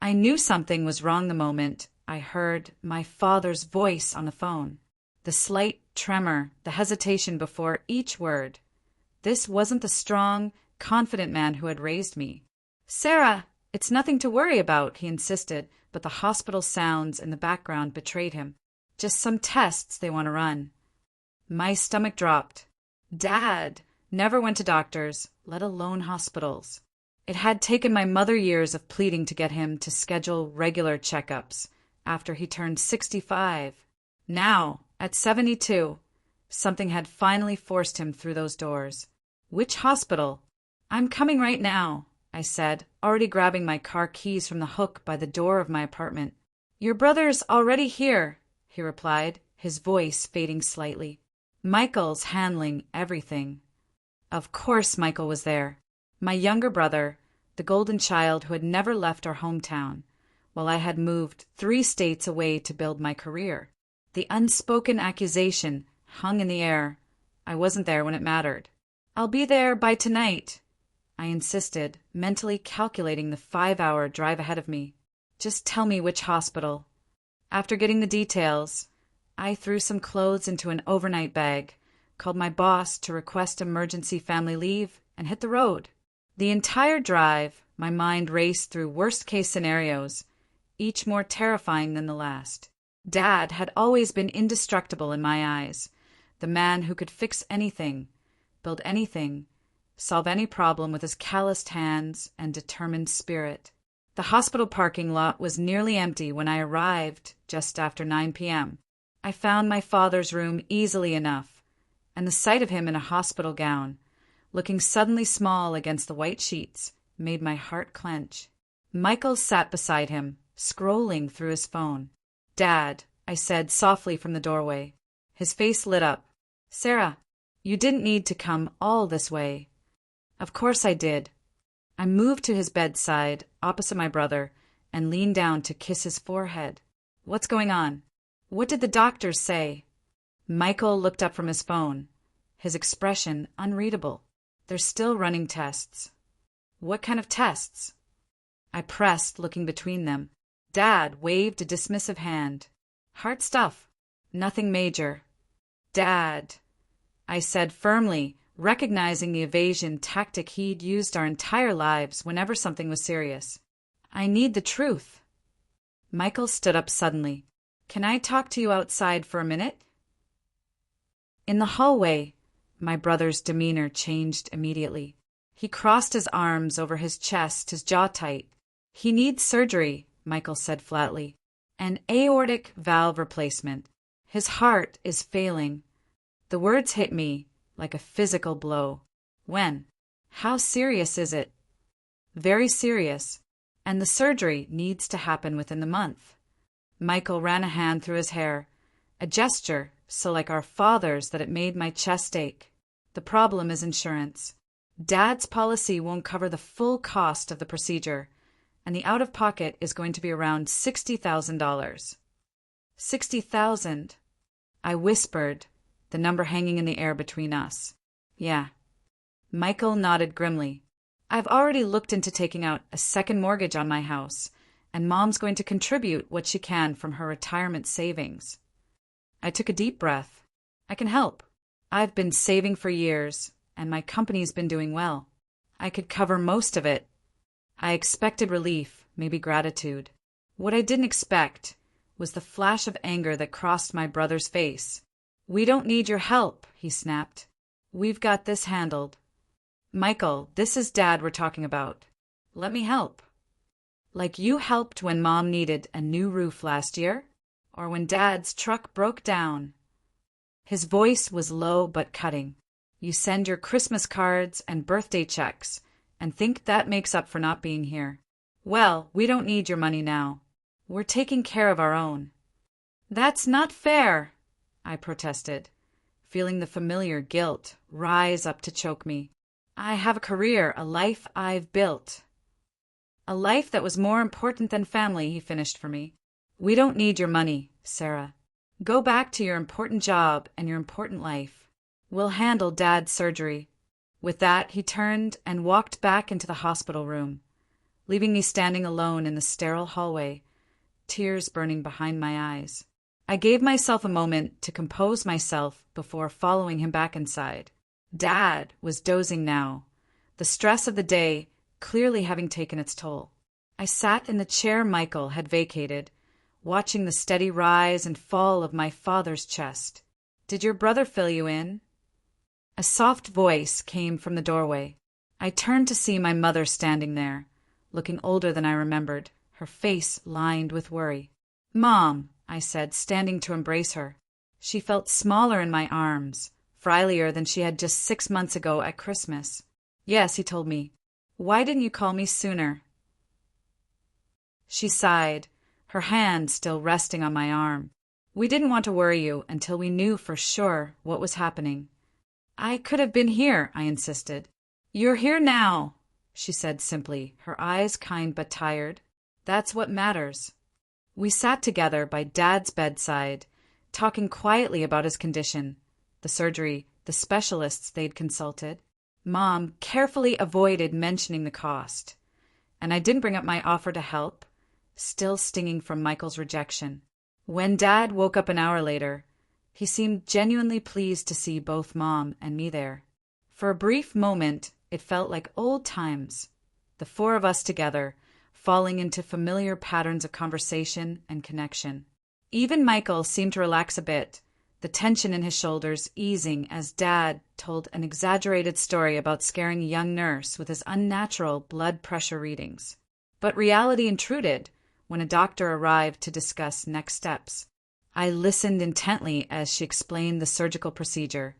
I knew something was wrong the moment I heard my father's voice on the phone. The slight tremor, the hesitation before each word. This wasn't the strong, confident man who had raised me. "Sarah, it's nothing to worry about," he insisted, but the hospital sounds in the background betrayed him. "Just some tests they want to run." My stomach dropped. Dad never went to doctors, let alone hospitals. It had taken my mother years of pleading to get him to schedule regular checkups after he turned 65. Now, at 72, something had finally forced him through those doors. "Which hospital?" "I'm coming right now," I said, already grabbing my car keys from the hook by the door of my apartment. "Your brother's already here," he replied, his voice fading slightly. "Michael's handling everything." Of course Michael was there. My younger brother, the golden child who had never left our hometown, while I had moved 3 states away to build my career. The unspoken accusation hung in the air. I wasn't there when it mattered. "I'll be there by tonight," I insisted, mentally calculating the 5-hour drive ahead of me. "Just tell me which hospital." After getting the details, I threw some clothes into an overnight bag, called my boss to request emergency family leave, and hit the road. The entire drive, my mind raced through worst-case scenarios, each more terrifying than the last. Dad had always been indestructible in my eyes, the man who could fix anything, build anything, solve any problem with his calloused hands and determined spirit. The hospital parking lot was nearly empty when I arrived just after 9 p.m. I found my father's room easily enough, and the sight of him in a hospital gown, looking suddenly small against the white sheets, made my heart clench. Michael sat beside him, scrolling through his phone. "Dad," I said softly from the doorway. His face lit up. "Sarah, you didn't need to come all this way." Of course I did. I moved to his bedside, opposite my brother, and leaned down to kiss his forehead. "What's going on? What did the doctors say?" Michael looked up from his phone, his expression unreadable. "They're still running tests." "What kind of tests?" I pressed, looking between them. Dad waved a dismissive hand. "Heart stuff. Nothing major." "Dad," I said firmly, recognizing the evasion tactic he'd used our entire lives whenever something was serious. "I need the truth." Michael stood up suddenly. "Can I talk to you outside for a minute?" In the hallway, my brother's demeanor changed immediately. He crossed his arms over his chest, his jaw tight. "He needs surgery," Michael said flatly. "An aortic valve replacement. His heart is failing." The words hit me like a physical blow. "When? How serious is it?" "Very serious, and the surgery needs to happen within the month." Michael ran a hand through his hair, a gesture so like our father's that it made my chest ache. "The problem is insurance. Dad's policy won't cover the full cost of the procedure, and the out-of-pocket is going to be around $60,000. $60,000, I whispered, the number hanging in the air between us. "Yeah." Michael nodded grimly. "I've already looked into taking out a second mortgage on my house, and Mom's going to contribute what she can from her retirement savings." I took a deep breath. "I can help. I've been saving for years, and my company's been doing well. I could cover most of it." I expected relief, maybe gratitude. What I didn't expect was the flash of anger that crossed my brother's face. "We don't need your help," he snapped. "We've got this handled." "Michael, this is Dad we're talking about. Let me help." "Like you helped when Mom needed a new roof last year? Or when Dad's truck broke down?" His voice was low but cutting. "You send your Christmas cards and birthday checks and think that makes up for not being here. Well, we don't need your money now. We're taking care of our own." "That's not fair," I protested, feeling the familiar guilt rise up to choke me. "I have a career, a life I've built." "A life that was more important than family," he finished for me. "We don't need your money, Sarah. Go back to your important job and your important life. We'll handle Dad's surgery." With that, he turned and walked back into the hospital room. leaving me standing alone in the sterile hallway, tears burning behind my eyes. I gave myself a moment to compose myself before following him back inside. Dad was dozing now, the stress of the day clearly having taken its toll. I sat in the chair Michael had vacated, watching the steady rise and fall of my father's chest. "Did your brother fill you in?" A soft voice came from the doorway. I turned to see my mother standing there, looking older than I remembered, her face lined with worry. "Mom," I said, standing to embrace her. She felt smaller in my arms, frilier than she had just 6 months ago at Christmas. "Yes," he told me. "Why didn't you call me sooner?" She sighed, her hand still resting on my arm. "We didn't want to worry you until we knew for sure what was happening." "I could have been here," I insisted. "You're here now," she said simply, her eyes kind but tired. "That's what matters." We sat together by Dad's bedside, talking quietly about his condition, the surgery, the specialists they'd consulted. Mom carefully avoided mentioning the cost, and I didn't bring up my offer to help, still stinging from Michael's rejection. When Dad woke up an hour later, he seemed genuinely pleased to see both Mom and me there. For a brief moment, it felt like old times, the four of us together, falling into familiar patterns of conversation and connection. Even Michael seemed to relax a bit, the tension in his shoulders easing as Dad told an exaggerated story about scaring a young nurse with his unnatural blood pressure readings. But reality intruded when a doctor arrived to discuss next steps. I listened intently as she explained the surgical procedure,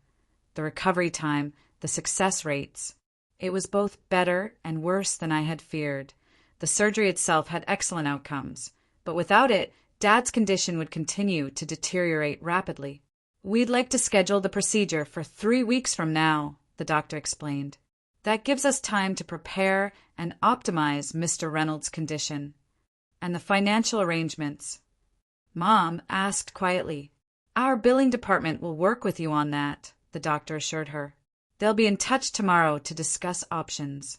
the recovery time, the success rates. It was both better and worse than I had feared. The surgery itself had excellent outcomes, but without it, Dad's condition would continue to deteriorate rapidly. "We'd like to schedule the procedure for 3 weeks from now," the doctor explained. "That gives us time to prepare and optimize Mr. Reynolds' condition." "And the financial arrangements?" Mom asked quietly. "Our billing department will work with you on that," the doctor assured her. "They'll be in touch tomorrow to discuss options."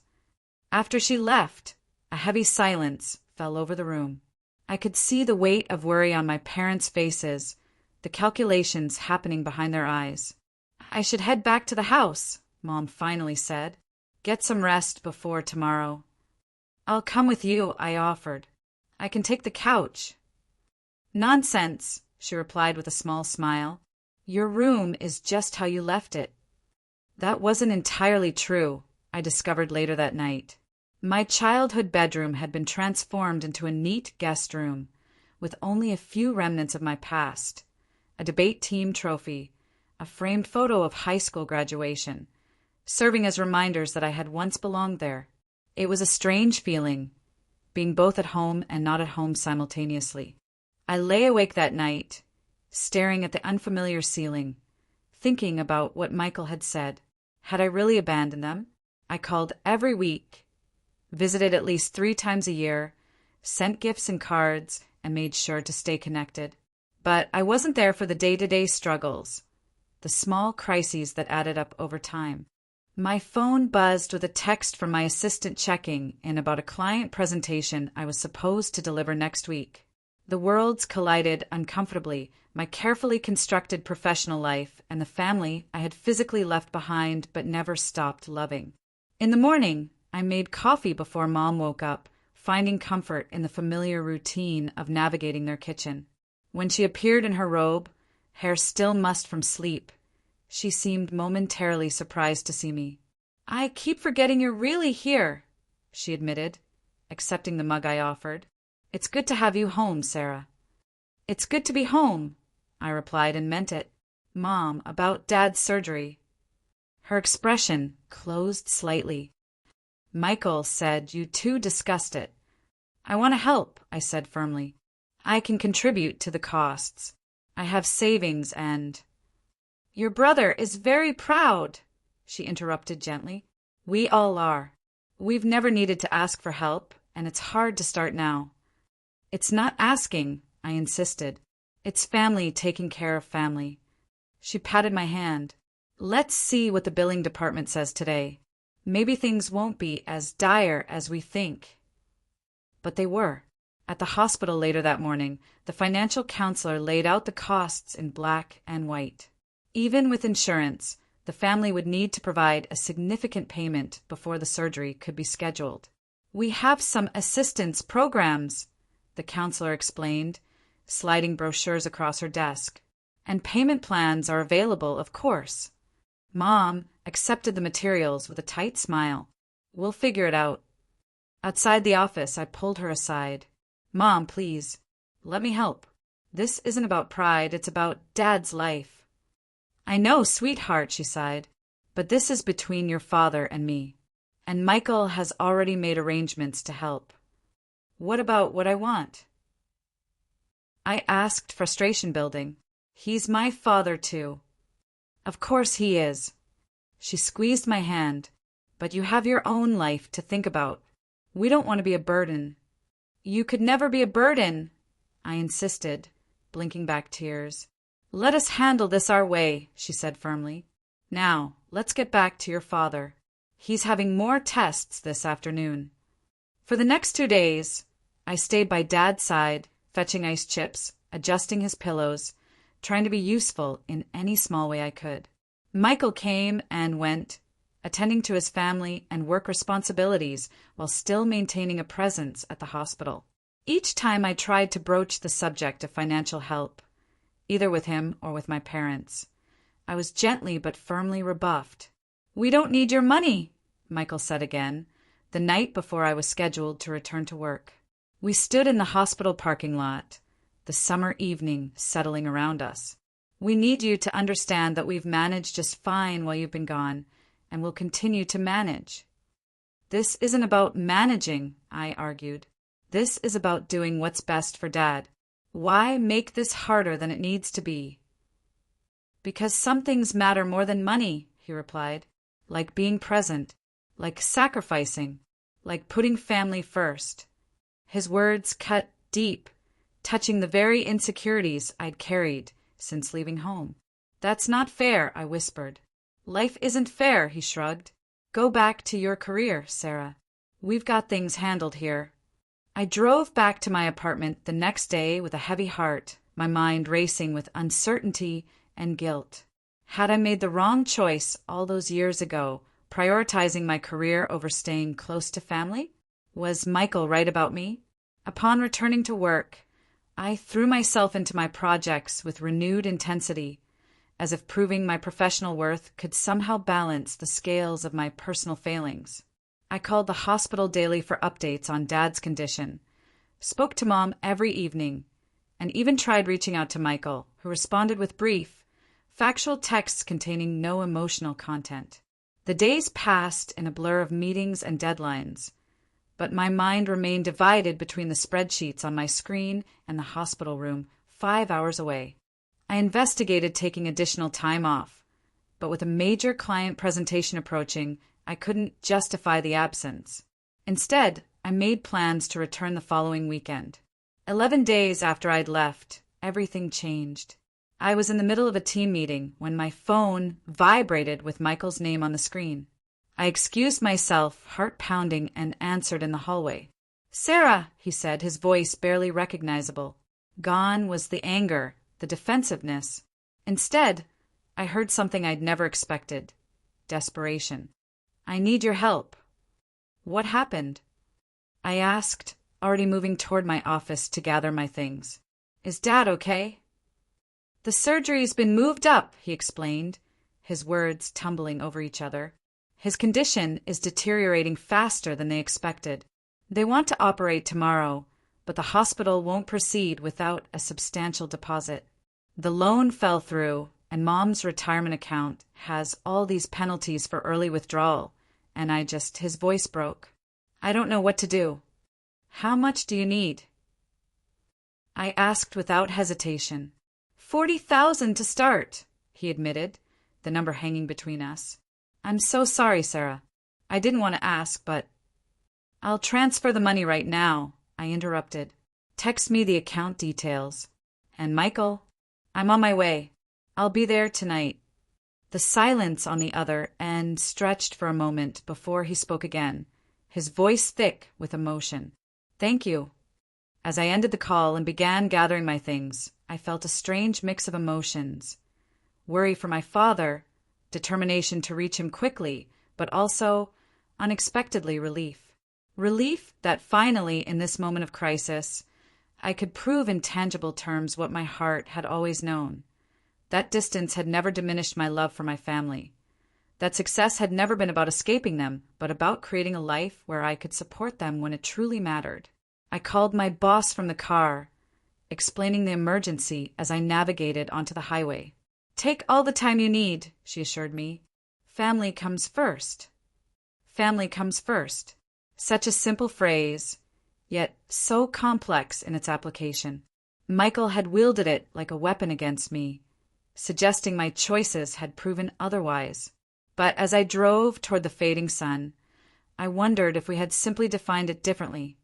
After she left, a heavy silence fell over the room. I could see the weight of worry on my parents' faces, the calculations happening behind their eyes. "I should head back to the house," Mom finally said. "Get some rest before tomorrow." "I'll come with you," I offered. "I can take the couch." "Nonsense," she replied with a small smile. "Your room is just how you left it." That wasn't entirely true, I discovered later that night. My childhood bedroom had been transformed into a neat guest room, with only a few remnants of my past. A debate team trophy, a framed photo of high school graduation, serving as reminders that I had once belonged there. It was a strange feeling, being both at home and not at home simultaneously. I lay awake that night, staring at the unfamiliar ceiling, thinking about what Michael had said. Had I really abandoned them? I called every week, visited at least 3 times a year, sent gifts and cards, and made sure to stay connected. But I wasn't there for the day-to-day struggles, the small crises that added up over time. My phone buzzed with a text from my assistant checking in about a client presentation I was supposed to deliver next week. The worlds collided uncomfortably, my carefully constructed professional life and the family I had physically left behind but never stopped loving. In the morning, I made coffee before Mom woke up, finding comfort in the familiar routine of navigating their kitchen. When she appeared in her robe, hair still mussed from sleep, she seemed momentarily surprised to see me. "I keep forgetting you're really here," she admitted, accepting the mug I offered. "It's good to have you home, Sarah." "It's good to be home," I replied and meant it. "Mom, about Dad's surgery." Her expression closed slightly. "Michael said you two discussed it." "I want to help," I said firmly. "I can contribute to the costs. I have savings and—" "Your brother is very proud," she interrupted gently. "We all are. We've never needed to ask for help, and it's hard to start now." "It's not asking," I insisted. "It's family taking care of family." She patted my hand. "Let's see what the billing department says today. Maybe things won't be as dire as we think." but they were. At the hospital later that morning, the financial counselor laid out the costs in black and white. Even with insurance, the family would need to provide a significant payment before the surgery could be scheduled. "We have some assistance programs," the counselor explained, sliding brochures across her desk. "And payment plans are available, of course." Mom accepted the materials with a tight smile. "We'll figure it out." Outside the office, I pulled her aside. "Mom, please, let me help. This isn't about pride, it's about Dad's life." "I know, sweetheart," she sighed, "but this is between your father and me. And Michael has already made arrangements to help." "What about what I want?" I asked, frustration building. "He's my father, too." "Of course he is." She squeezed my hand. "But you have your own life to think about. We don't want to be a burden." "You could never be a burden," I insisted, blinking back tears. "Let us handle this our way," she said firmly. "Now, let's get back to your father. He's having more tests this afternoon." For the next 2 days, I stayed by Dad's side, fetching ice chips, adjusting his pillows, trying to be useful in any small way I could. Michael came and went, attending to his family and work responsibilities while still maintaining a presence at the hospital. Each time I tried to broach the subject of financial help, either with him or with my parents, I was gently but firmly rebuffed. "We don't need your money," Michael said again, the night before I was scheduled to return to work. We stood in the hospital parking lot, the summer evening settling around us. "We need you to understand that we've managed just fine while you've been gone, and will continue to manage." "This isn't about managing," I argued. "This is about doing what's best for Dad. Why make this harder than it needs to be?" "Because some things matter more than money," he replied. "Like being present, like sacrificing, like putting family first." His words cut deep, touching the very insecurities I'd carried since leaving home. "That's not fair," I whispered. "Life isn't fair," he shrugged. "Go back to your career, Sarah. We've got things handled here." I drove back to my apartment the next day with a heavy heart, my mind racing with uncertainty and guilt. Had I made the wrong choice all those years ago, prioritizing my career over staying close to family? Was Michael right about me? Upon returning to work, I threw myself into my projects with renewed intensity, as if proving my professional worth could somehow balance the scales of my personal failings. I called the hospital daily for updates on Dad's condition, spoke to Mom every evening, and even tried reaching out to Michael, who responded with brief, factual texts containing no emotional content. The days passed in a blur of meetings and deadlines, but my mind remained divided between the spreadsheets on my screen and the hospital room 5 hours away. I investigated taking additional time off, but with a major client presentation approaching, I couldn't justify the absence. Instead, I made plans to return the following weekend. 11 days after I'd left, everything changed. I was in the middle of a team meeting when my phone vibrated with Michael's name on the screen. I excused myself, heart pounding, and answered in the hallway. "Sarah," he said, his voice barely recognizable. Gone was the anger, the defensiveness. Instead, I heard something I'd never expected. Desperation. "I need your help." "What happened?" I asked, already moving toward my office to gather my things. "Is Dad okay?" "The surgery's been moved up," he explained, his words tumbling over each other. "His condition is deteriorating faster than they expected. They want to operate tomorrow, but the hospital won't proceed without a substantial deposit. The loan fell through, and Mom's retirement account has all these penalties for early withdrawal, and his voice broke. I don't know what to do. How much do you need?" I asked without hesitation. 40,000 to start, he admitted, the number hanging between us. "I'm so sorry, Sarah. I didn't want to ask, but—" "I'll transfer the money right now," I interrupted. "Text me the account details. And Michael, I'm on my way. I'll be there tonight." The silence on the other end stretched for a moment before he spoke again, his voice thick with emotion. Thank you. As I ended the call and began gathering my things, I felt a strange mix of emotions. Worry for my father, determination to reach him quickly, but also, unexpectedly, relief. Relief that finally, in this moment of crisis, I could prove in tangible terms what my heart had always known. That distance had never diminished my love for my family. That success had never been about escaping them, but about creating a life where I could support them when it truly mattered. I called my boss from the car, explaining the emergency as I navigated onto the highway. "Take all the time you need," she assured me. "Family comes first." Family comes first. Such a simple phrase, yet so complex in its application. Michael had wielded it like a weapon against me, suggesting my choices had proven otherwise. But as I drove toward the fading sun, I wondered if we had simply defined it differently,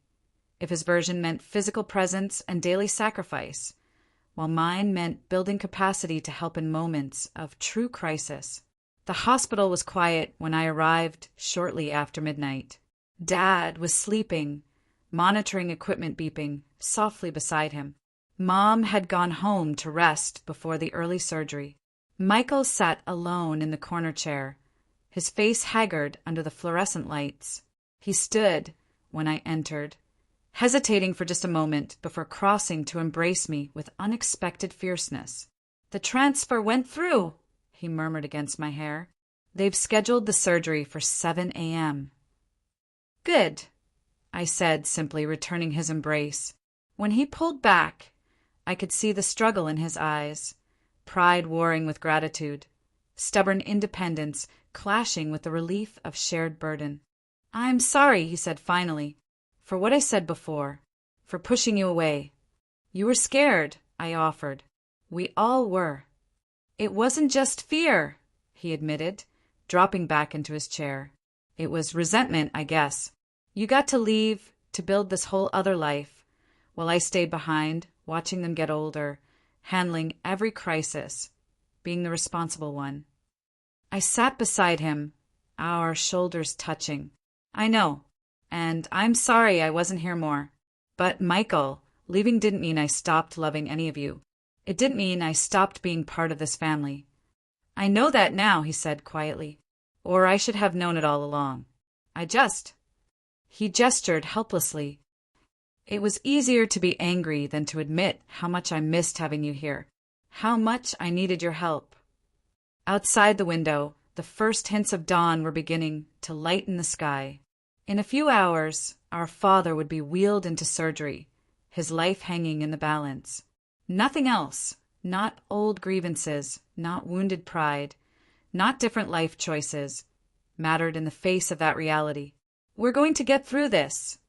if his version meant physical presence and daily sacrifice, while mine meant building capacity to help in moments of true crisis. The hospital was quiet when I arrived shortly after midnight. Dad was sleeping, monitoring equipment beeping softly beside him. Mom had gone home to rest before the early surgery. Michael sat alone in the corner chair, his face haggard under the fluorescent lights. He stood when I entered, hesitating for just a moment before crossing to embrace me with unexpected fierceness. "The transfer went through," he murmured against my hair. "They've scheduled the surgery for 7 a.m. "Good," I said, simply returning his embrace. When he pulled back, I could see the struggle in his eyes, pride warring with gratitude, stubborn independence clashing with the relief of shared burden. "I'm sorry," he said finally, "for what I said before, for pushing you away. You were scared," I offered. "We all were." "It wasn't just fear," he admitted, dropping back into his chair. "It was resentment, I guess. You got to leave to build this whole other life, while I stayed behind, watching them get older, handling every crisis, being the responsible one." I sat beside him, our shoulders touching. "I know, and I'm sorry I wasn't here more. But, Michael, leaving didn't mean I stopped loving any of you. It didn't mean I stopped being part of this family." "I know that now," he said quietly. "Or I should have known it all along. He gestured helplessly. "It was easier to be angry than to admit how much I missed having you here, how much I needed your help." Outside the window, the first hints of dawn were beginning to lighten the sky. In a few hours, our father would be wheeled into surgery, his life hanging in the balance. Nothing else, not old grievances, not wounded pride, not different life choices, mattered in the face of that reality. "We're going to get through this,"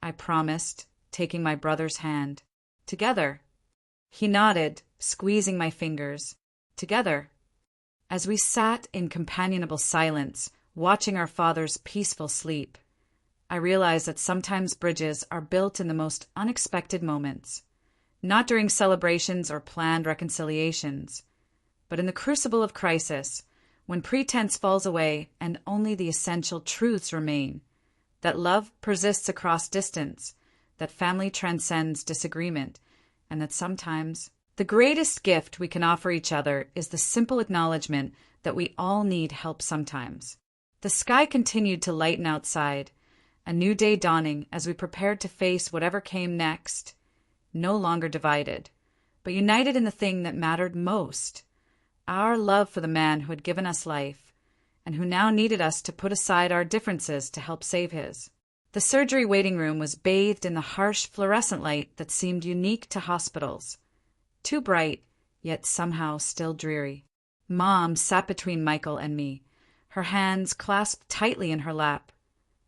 I promised, taking my brother's hand. "Together." He nodded, squeezing my fingers. "Together." As we sat in companionable silence, watching our father's peaceful sleep, I realized that sometimes bridges are built in the most unexpected moments, not during celebrations or planned reconciliations, but in the crucible of crisis, when pretense falls away and only the essential truths remain, that love persists across distance, that family transcends disagreement, and that sometimes the greatest gift we can offer each other is the simple acknowledgement that we all need help sometimes. The sky continued to lighten outside, a new day dawning as we prepared to face whatever came next, no longer divided, but united in the thing that mattered most, our love for the man who had given us life, and who now needed us to put aside our differences to help save his. The surgery waiting room was bathed in the harsh fluorescent light that seemed unique to hospitals. Too bright, yet somehow still dreary. Mom sat between Michael and me, her hands clasped tightly in her lap,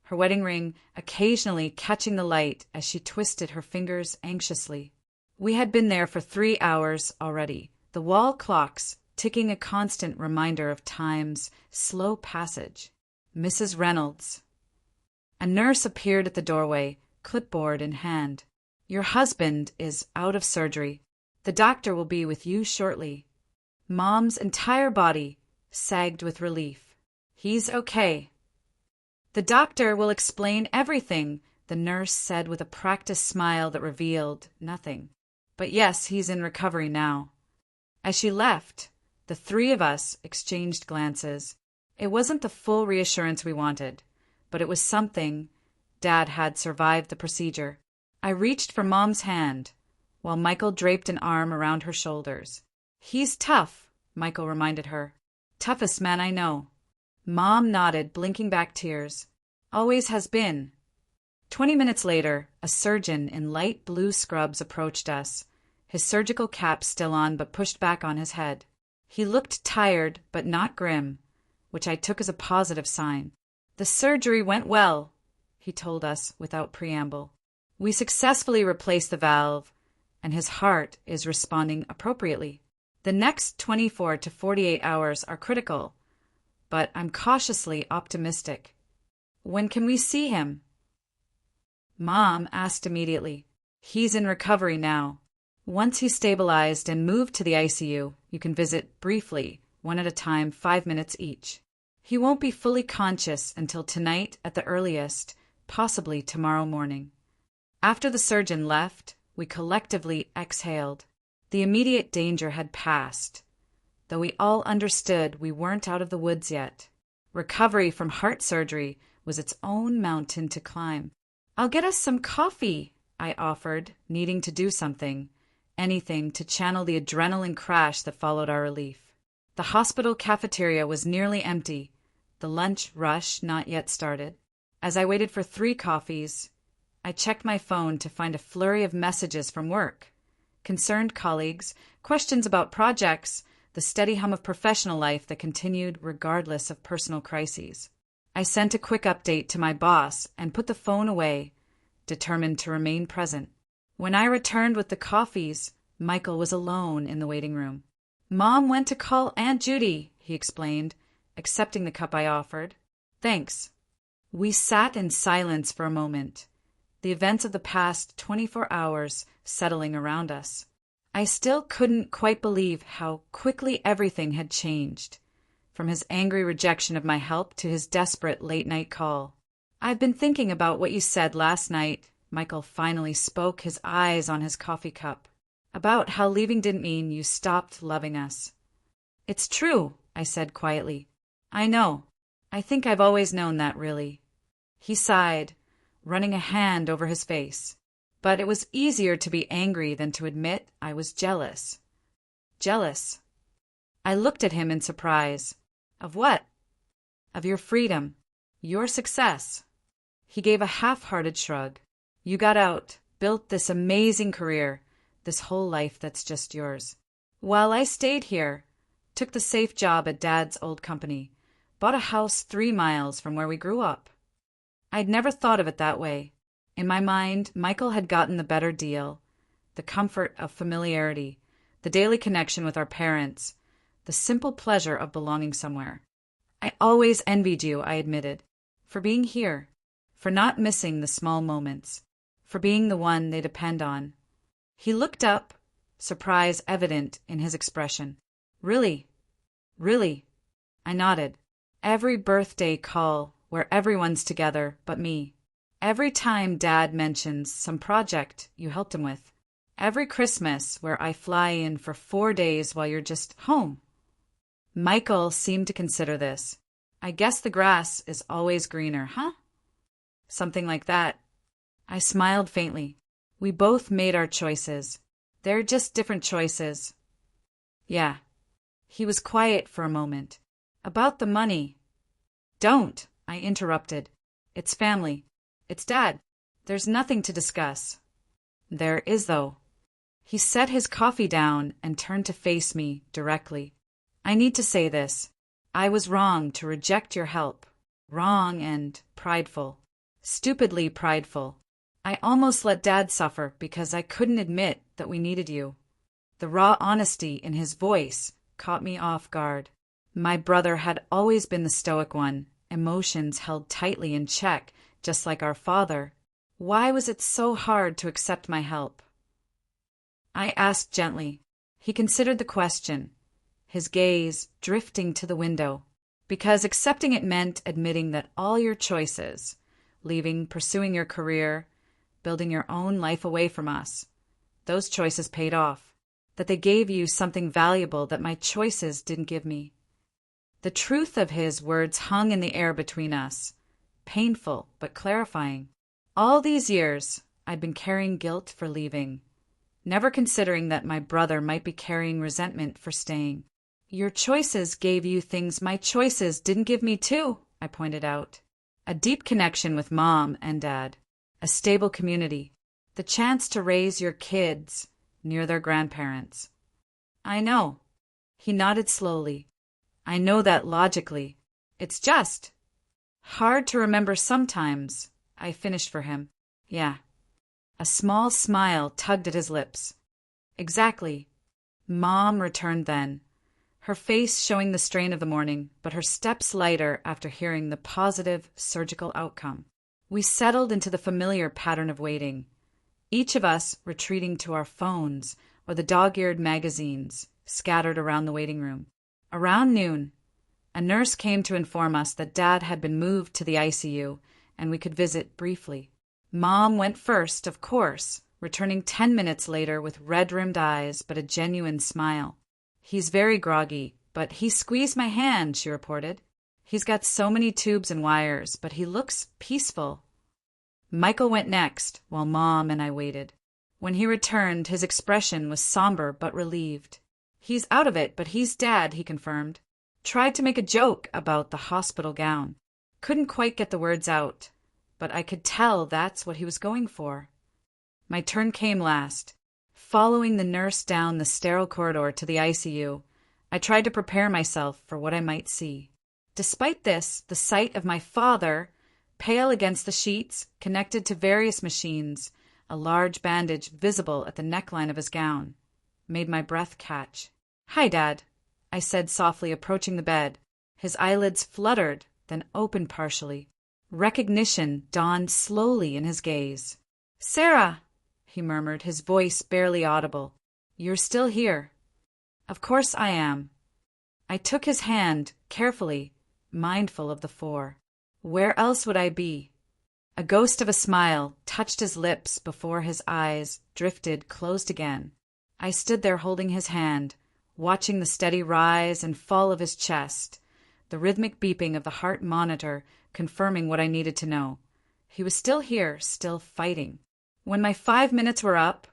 her wedding ring occasionally catching the light as she twisted her fingers anxiously. We had been there for 3 hours already, the wall clocks ticking a constant reminder of time's slow passage. "Mrs. Reynolds." A nurse appeared at the doorway, clipboard in hand. "Your husband is out of surgery. The doctor will be with you shortly." Mom's entire body sagged with relief. "He's okay." "The doctor will explain everything," the nurse said with a practiced smile that revealed nothing. But yes, he's in recovery now. As she left, the three of us exchanged glances. It wasn't the full reassurance we wanted, but it was something. Dad had survived the procedure. I reached for Mom's hand, while Michael draped an arm around her shoulders. He's tough, Michael reminded her. Toughest man I know. Mom nodded, blinking back tears. Always has been. 20 minutes later, a surgeon in light blue scrubs approached us, his surgical cap still on but pushed back on his head. He looked tired but not grim, which I took as a positive sign. The surgery went well, he told us without preamble. We successfully replaced the valve, and his heart is responding appropriately. The next 24 to 48 hours are critical, but I'm cautiously optimistic. When can we see him? Mom asked immediately. He's in recovery now. Once he's stabilized and moved to the ICU, you can visit briefly, one at a time, 5 minutes each. He won't be fully conscious until tonight at the earliest, possibly tomorrow morning. After the surgeon left, we collectively exhaled. The immediate danger had passed, though we all understood we weren't out of the woods yet. Recovery from heart surgery was its own mountain to climb. I'll get us some coffee, I offered, needing to do something, anything to channel the adrenaline crash that followed our relief. The hospital cafeteria was nearly empty, the lunch rush not yet started. As I waited for 3 coffees, I checked my phone to find a flurry of messages from work. Concerned colleagues, questions about projects, the steady hum of professional life that continued regardless of personal crises. I sent a quick update to my boss and put the phone away, determined to remain present. When I returned with the coffees, Michael was alone in the waiting room. Mom went to call Aunt Judy, he explained, accepting the cup I offered. Thanks. We sat in silence for a moment, the events of the past 24 hours settling around us. I still couldn't quite believe how quickly everything had changed, from his angry rejection of my help to his desperate late-night call. I've been thinking about what you said last night, Michael finally spoke, his eyes on his coffee cup. About how leaving didn't mean you stopped loving us. It's true, I said quietly. I know. I think I've always known that, really. He sighed, running a hand over his face. But it was easier to be angry than to admit I was jealous. Jealous. I looked at him in surprise. Of what? Of your freedom. Your success. He gave a half-hearted shrug. You got out, built this amazing career, this whole life that's just yours. While I stayed here, took the safe job at Dad's old company, bought a house 3 miles from where we grew up. I'd never thought of it that way. In my mind, Michael had gotten the better deal, the comfort of familiarity, the daily connection with our parents, the simple pleasure of belonging somewhere. I always envied you, I admitted, for being here, for not missing the small moments, for being the one they depend on. He looked up, surprise evident in his expression. Really? Really? I nodded. Every birthday call where everyone's together but me. Every time Dad mentions some project you helped him with. Every Christmas where I fly in for 4 days while you're just home. Michael seemed to consider this. I guess the grass is always greener, huh? Something like that. I smiled faintly. We both made our choices. They're just different choices. Yeah. He was quiet for a moment. About the money. Don't, I interrupted. It's family. It's Dad. There's nothing to discuss. There is, though. He set his coffee down and turned to face me directly. I need to say this. I was wrong to reject your help. Wrong and prideful. Stupidly prideful. I almost let Dad suffer because I couldn't admit that we needed you. The raw honesty in his voice caught me off guard. My brother had always been the stoic one, emotions held tightly in check, just like our father. Why was it so hard to accept my help? I asked gently. He considered the question, his gaze drifting to the window. Because accepting it meant admitting that all your choices, leaving, pursuing your career, building your own life away from us. Those choices paid off. That they gave you something valuable that my choices didn't give me. The truth of his words hung in the air between us, painful but clarifying. All these years, I'd been carrying guilt for leaving, never considering that my brother might be carrying resentment for staying. Your choices gave you things my choices didn't give me too, I pointed out. A deep connection with Mom and Dad, a stable community, the chance to raise your kids near their grandparents. I know. He nodded slowly. I know that logically. It's just hard to remember sometimes, I finished for him. Yeah. A small smile tugged at his lips. Exactly. Mom returned then, her face showing the strain of the morning, but her steps lighter after hearing the positive surgical outcome. We settled into the familiar pattern of waiting, each of us retreating to our phones or the dog-eared magazines scattered around the waiting room. Around noon, a nurse came to inform us that Dad had been moved to the ICU and we could visit briefly. Mom went first, of course, returning 10 minutes later with red-rimmed eyes but a genuine smile. He's very groggy, but he squeezed my hand, she reported. He's got so many tubes and wires, but he looks peaceful. Michael went next, while Mom and I waited. When he returned, his expression was somber but relieved. He's out of it, but he's Dad, he confirmed. Tried to make a joke about the hospital gown. Couldn't quite get the words out, but I could tell that's what he was going for. My turn came last. Following the nurse down the sterile corridor to the ICU, I tried to prepare myself for what I might see. Despite this, the sight of my father, pale against the sheets, connected to various machines, a large bandage visible at the neckline of his gown, made my breath catch. Hi, Dad, I said softly, approaching the bed. His eyelids fluttered, then opened partially. Recognition dawned slowly in his gaze. Sarah, he murmured, his voice barely audible. You're still here. Of course I am. I took his hand, carefully, mindful of the four. Where else would I be? A ghost of a smile touched his lips before his eyes drifted closed again. I stood there holding his hand, watching the steady rise and fall of his chest, the rhythmic beeping of the heart monitor confirming what I needed to know. He was still here, still fighting. When my 5 minutes were up,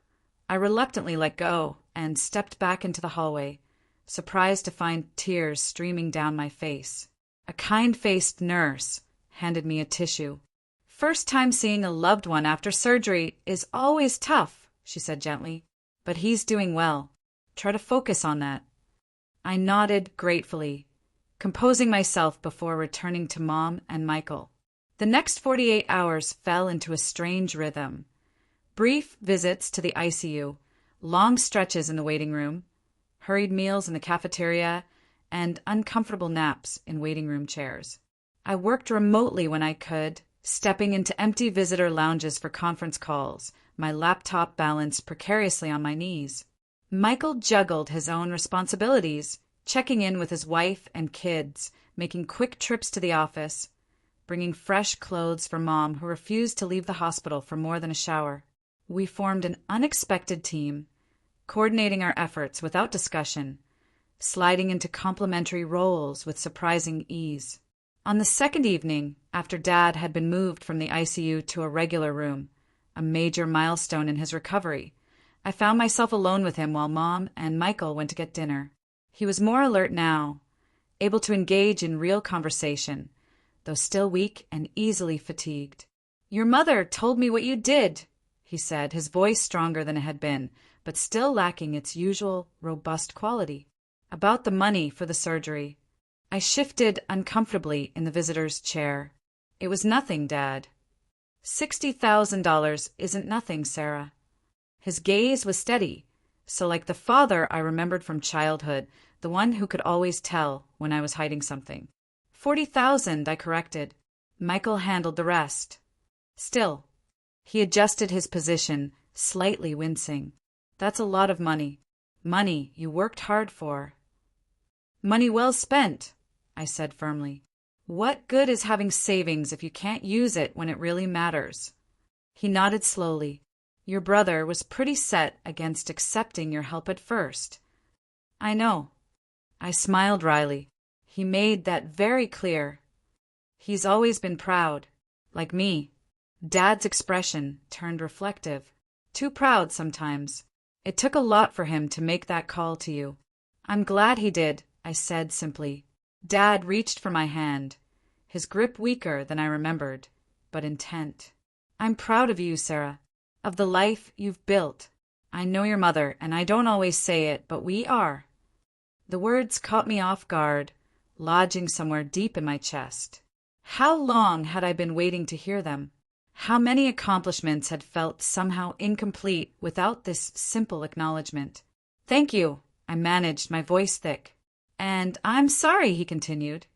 I reluctantly let go and stepped back into the hallway, surprised to find tears streaming down my face. A kind-faced nurse handed me a tissue. First time seeing a loved one after surgery is always tough, she said gently, but he's doing well. Try to focus on that. I nodded gratefully, composing myself before returning to Mom and Michael. The next 48 hours fell into a strange rhythm. Brief visits to the ICU, long stretches in the waiting room, hurried meals in the cafeteria, and uncomfortable naps in waiting room chairs. I worked remotely when I could, stepping into empty visitor lounges for conference calls, my laptop balanced precariously on my knees. Michael juggled his own responsibilities, checking in with his wife and kids, making quick trips to the office, bringing fresh clothes for Mom, who refused to leave the hospital for more than a shower. We formed an unexpected team, coordinating our efforts without discussion, sliding into complementary roles with surprising ease. On the second evening, after Dad had been moved from the ICU to a regular room, a major milestone in his recovery, I found myself alone with him while Mom and Michael went to get dinner. He was more alert now, able to engage in real conversation, though still weak and easily fatigued. Your mother told me what you did, he said, his voice stronger than it had been, but still lacking its usual robust quality. About the money for the surgery. I shifted uncomfortably in the visitor's chair. It was nothing, Dad. $60,000 isn't nothing, Sarah. His gaze was steady, so like the father I remembered from childhood, the one who could always tell when I was hiding something. 40,000, I corrected. Michael handled the rest. Still, he adjusted his position, slightly wincing. That's a lot of money. Money you worked hard for. Money well spent, I said firmly. What good is having savings if you can't use it when it really matters? He nodded slowly. Your brother was pretty set against accepting your help at first. I know. I smiled wryly. He made that very clear. He's always been proud. Like me. Dad's expression turned reflective. Too proud sometimes. It took a lot for him to make that call to you. I'm glad he did, I said simply. Dad reached for my hand, his grip weaker than I remembered, but intent. I'm proud of you, Sarah, of the life you've built. I know your mother, and I don't always say it, but we are. The words caught me off guard, lodging somewhere deep in my chest. How long had I been waiting to hear them? How many accomplishments had felt somehow incomplete without this simple acknowledgement? Thank you, I managed, my voice thick. And I'm sorry, he continued,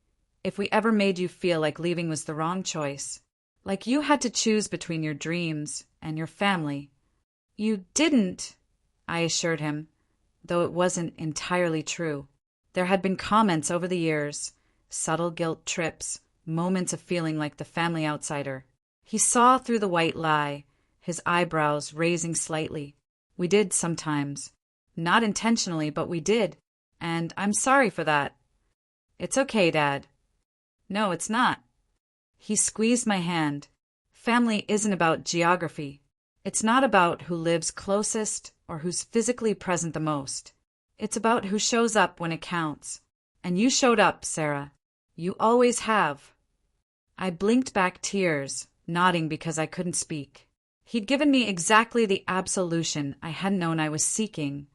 if we ever made you feel like leaving was the wrong choice. Like you had to choose between your dreams and your family. You didn't, I assured him, though it wasn't entirely true. There had been comments over the years, subtle guilt trips, moments of feeling like the family outsider. He saw through the white lie, his eyebrows raising slightly. We did sometimes. Not intentionally, but we did. And I'm sorry for that. It's okay, Dad. No, it's not. He squeezed my hand. Family isn't about geography. It's not about who lives closest or who's physically present the most. It's about who shows up when it counts. And you showed up, Sarah. You always have. I blinked back tears, nodding because I couldn't speak. He'd given me exactly the absolution I hadn't known I was seeking.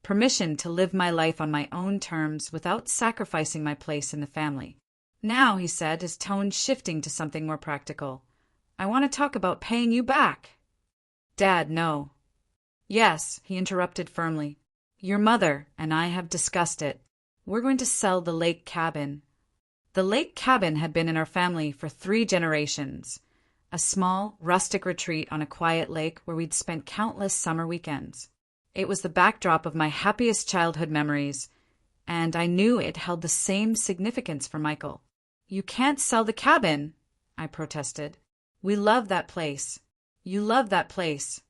Permission to live my life on my own terms without sacrificing my place in the family. Now, he said, his tone shifting to something more practical, I want to talk about paying you back. Dad, no. Yes, he interrupted firmly. Your mother and I have discussed it. We're going to sell the lake cabin. The lake cabin had been in our family for 3 generations, a small, rustic retreat on a quiet lake where we'd spent countless summer weekends. It was the backdrop of my happiest childhood memories, and I knew it held the same significance for Michael. You can't sell the cabin, I protested. We love that place. You love that place.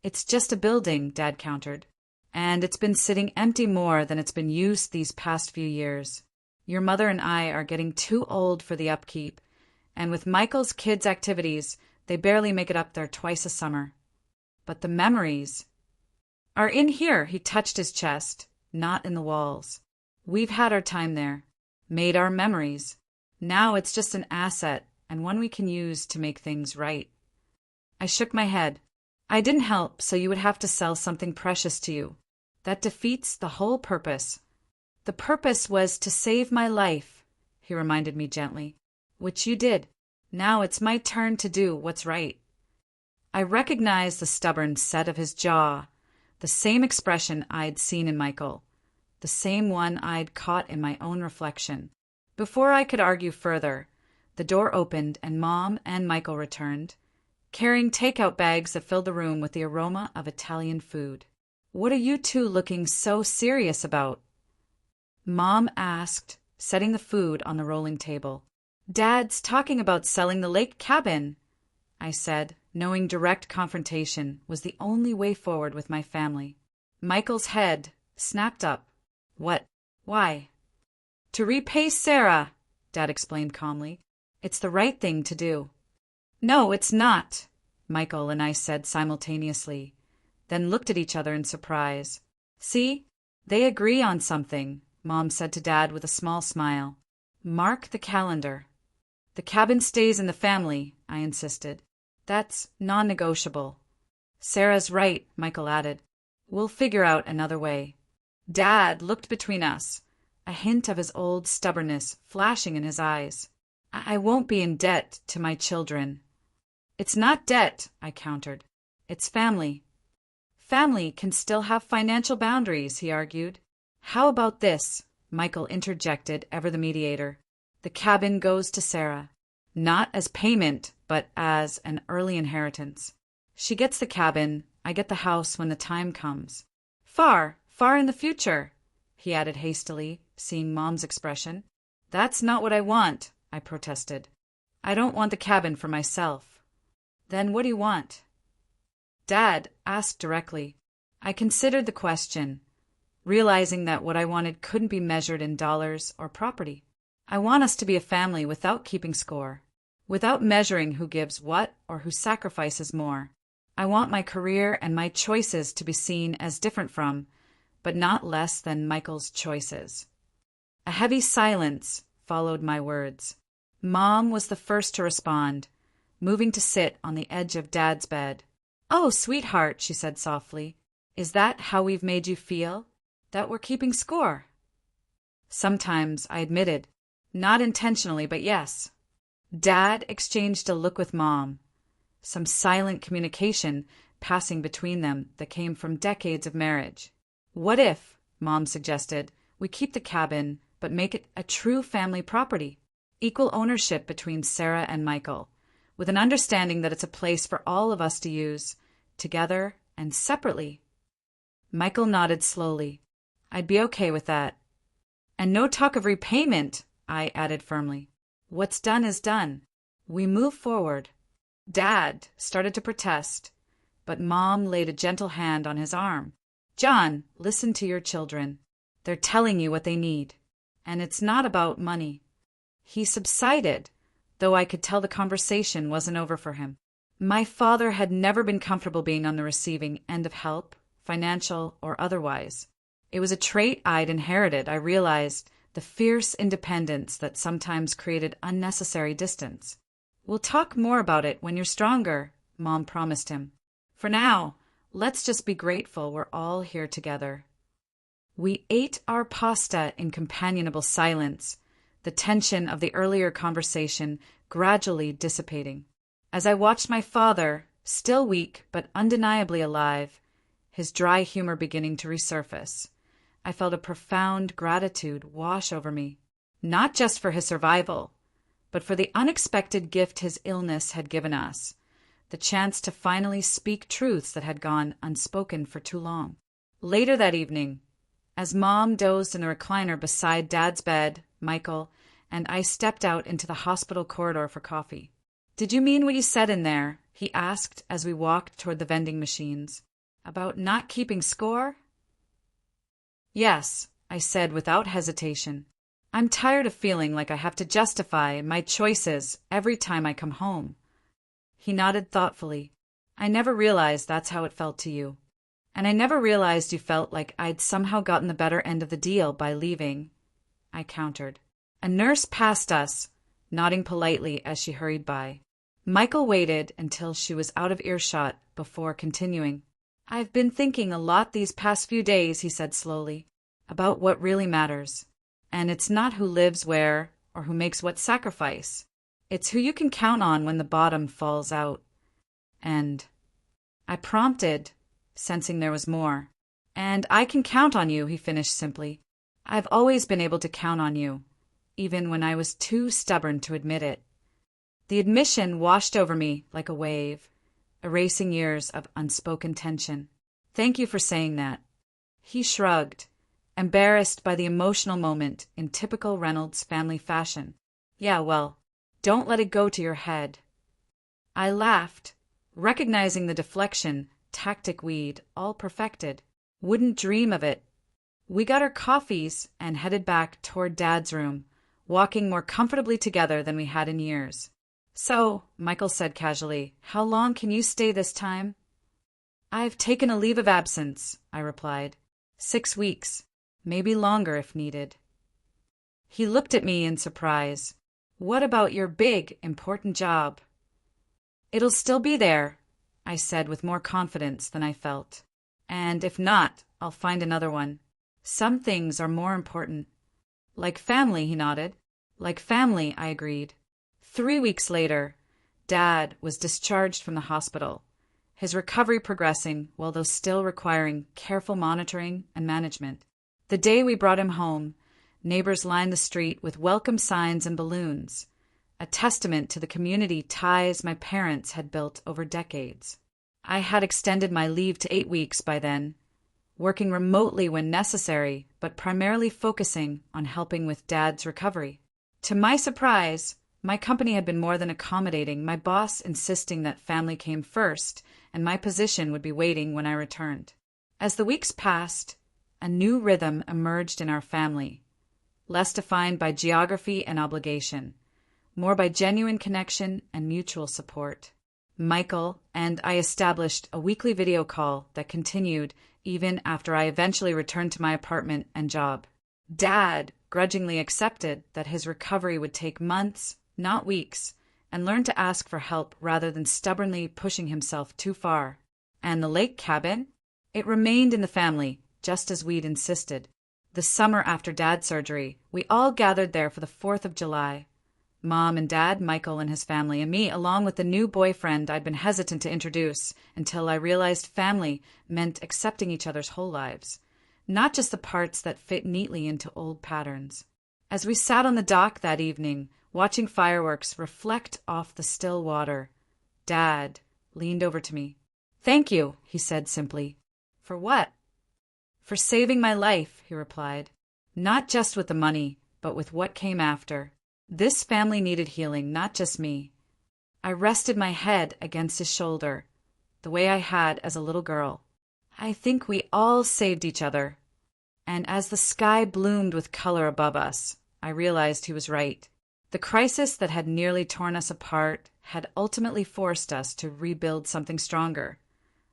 It's just a building, Dad countered, and it's been sitting empty more than it's been used these past few years. Your mother and I are getting too old for the upkeep, and with Michael's kids' activities, they barely make it up there twice a summer. But the memories are in here, he touched his chest, not in the walls. We've had our time there, made our memories. Now it's just an asset, and one we can use to make things right. I shook my head. I didn't help, so you would have to sell something precious to you. That defeats the whole purpose. The purpose was to save my life, he reminded me gently, which you did. Now it's my turn to do what's right. I recognized the stubborn set of his jaw, the same expression I'd seen in Michael, the same one I'd caught in my own reflection. Before I could argue further, the door opened and Mom and Michael returned, carrying takeout bags that filled the room with the aroma of Italian food. What are you two looking so serious about? Mom asked, setting the food on the rolling table. Dad's talking about selling the lake cabin, I said, knowing direct confrontation was the only way forward with my family. Michael's head snapped up. What? Why? To repay Sarah, Dad explained calmly. It's the right thing to do. No, it's not, Michael and I said simultaneously, then looked at each other in surprise. See? They agree on something, Mom said to Dad with a small smile. Mark the calendar. The cabin stays in the family, I insisted. That's non-negotiable. Sarah's right, Michael added. We'll figure out another way. Dad looked between us, a hint of his old stubbornness flashing in his eyes. I won't be in debt to my children. It's not debt, I countered. It's family. Family can still have financial boundaries, he argued. How about this? Michael interjected, ever the mediator. The cabin goes to Sarah. Not as payment, but as an early inheritance. She gets the cabin, I get the house when the time comes. Far, far in the future, he added hastily, seeing Mom's expression. That's not what I want, I protested. I don't want the cabin for myself. Then what do you want? Dad asked directly. I considered the question, realizing that what I wanted couldn't be measured in dollars or property. I want us to be a family without keeping score, without measuring who gives what or who sacrifices more. I want my career and my choices to be seen as different from, but not less than Michael's choices. A heavy silence followed my words. Mom was the first to respond, moving to sit on the edge of Dad's bed. Oh, sweetheart, she said softly, is that how we've made you feel? That we're keeping score? Sometimes, I admitted, not intentionally, but yes. Dad exchanged a look with Mom, some silent communication passing between them that came from decades of marriage. What if, Mom suggested, we keep the cabin but make it a true family property? Equal ownership between Sarah and Michael, with an understanding that it's a place for all of us to use, together and separately. Michael nodded slowly. I'd be okay with that. And no talk of repayment, I added firmly. What's done is done. We move forward. Dad started to protest, but Mom laid a gentle hand on his arm. John, listen to your children. They're telling you what they need. And it's not about money. He subsided, though I could tell the conversation wasn't over for him. My father had never been comfortable being on the receiving end of help, financial or otherwise. It was a trait I'd inherited. I realized the fierce independence that sometimes created unnecessary distance. We'll talk more about it when you're stronger, Mom promised him. For now, let's just be grateful we're all here together. We ate our pasta in companionable silence, the tension of the earlier conversation gradually dissipating. As I watched my father, still weak but undeniably alive, his dry humor beginning to resurface, I felt a profound gratitude wash over me, not just for his survival, but for the unexpected gift his illness had given us, the chance to finally speak truths that had gone unspoken for too long. Later that evening, as Mom dozed in the recliner beside Dad's bed, Michael, and I stepped out into the hospital corridor for coffee. Did you mean what you said in there? He asked as we walked toward the vending machines. About not keeping score? Yes, I said without hesitation. I'm tired of feeling like I have to justify my choices every time I come home. He nodded thoughtfully. I never realized that's how it felt to you. And I never realized you felt like I'd somehow gotten the better end of the deal by leaving, I countered. A nurse passed us, nodding politely as she hurried by. Michael waited until she was out of earshot before continuing. I've been thinking a lot these past few days, he said slowly, about what really matters. And it's not who lives where or who makes what sacrifice. It's who you can count on when the bottom falls out. And I prompted, sensing there was more. And I can count on you, he finished simply. I've always been able to count on you, even when I was too stubborn to admit it. The admission washed over me like a wave, erasing years of unspoken tension. Thank you for saying that. He shrugged, embarrassed by the emotional moment in typical Reynolds family fashion. Yeah, well, don't let it go to your head. I laughed, recognizing the deflection tactic we'd all perfected. Wouldn't dream of it. We got our coffees and headed back toward Dad's room, walking more comfortably together than we had in years. So, Michael said casually, how long can you stay this time? I've taken a leave of absence, I replied. 6 weeks, maybe longer if needed. He looked at me in surprise. What about your big, important job? It'll still be there, I said with more confidence than I felt. And if not, I'll find another one. Some things are more important. Like family, he nodded. Like family, I agreed. 3 weeks later, Dad was discharged from the hospital, his recovery progressing, although still requiring careful monitoring and management. The day we brought him home, neighbors lined the street with welcome signs and balloons, a testament to the community ties my parents had built over decades. I had extended my leave to 8 weeks by then, working remotely when necessary, but primarily focusing on helping with Dad's recovery. To my surprise, my company had been more than accommodating, my boss insisting that family came first and my position would be waiting when I returned. As the weeks passed, a new rhythm emerged in our family, less defined by geography and obligation, more by genuine connection and mutual support. Michael and I established a weekly video call that continued even after I eventually returned to my apartment and job. Dad grudgingly accepted that his recovery would take months, not weeks, and learned to ask for help rather than stubbornly pushing himself too far. And the lake cabin? It remained in the family, just as we'd insisted. The summer after Dad's surgery, we all gathered there for the 4th of July. Mom and Dad, Michael and his family, and me, along with the new boyfriend I'd been hesitant to introduce until I realized family meant accepting each other's whole lives, not just the parts that fit neatly into old patterns. As we sat on the dock that evening, watching fireworks reflect off the still water, Dad leaned over to me. "Thank you," he said simply. "For what?" "For saving my life," he replied. "Not just with the money, but with what came after. This family needed healing, not just me." I rested my head against his shoulder, the way I had as a little girl. "I think we all saved each other." And as the sky bloomed with color above us, I realized he was right. The crisis that had nearly torn us apart had ultimately forced us to rebuild something stronger.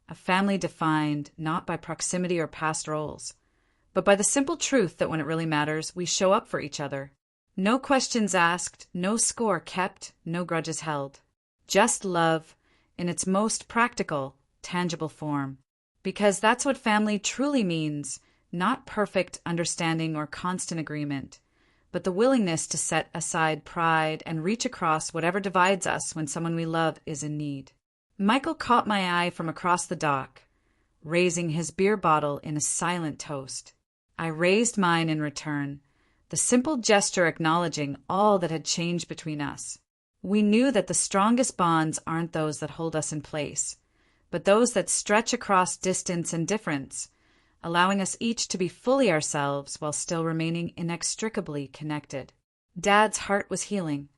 A family defined not by proximity or past roles, but by the simple truth that when it really matters, we show up for each other. No questions asked, no score kept, no grudges held. Just love in its most practical, tangible form. Because that's what family truly means, not perfect understanding or constant agreement, but the willingness to set aside pride and reach across whatever divides us when someone we love is in need. Michael caught my eye from across the dock, raising his beer bottle in a silent toast. I raised mine in return, the simple gesture acknowledging all that had changed between us. We knew that the strongest bonds aren't those that hold us in place, but those that stretch across distance and difference, allowing us each to be fully ourselves while still remaining inextricably connected. Dad's heart was healing.